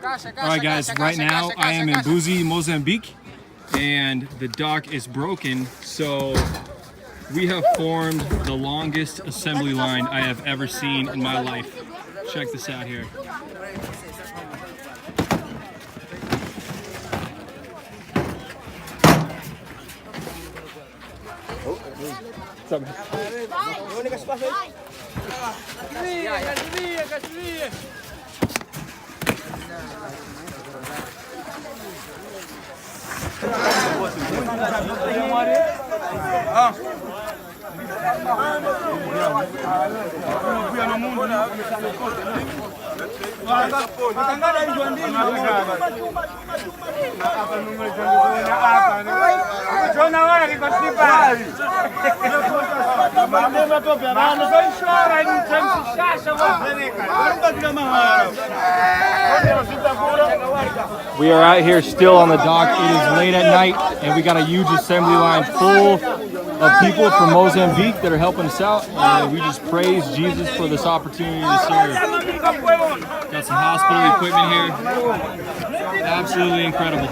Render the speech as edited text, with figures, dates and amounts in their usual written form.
Alright guys, right now I am in Buzi, Mozambique, and the dock is broken, so we have formed the longest assembly line I have ever seen in my life. Check this out here. What's up, man? We are out here still on the dock. It is late at night and we got a huge assembly line full of people from Mozambique that are helping us out, and we just praise Jesus for this opportunity to serve. Got some hospital equipment here. Absolutely incredible.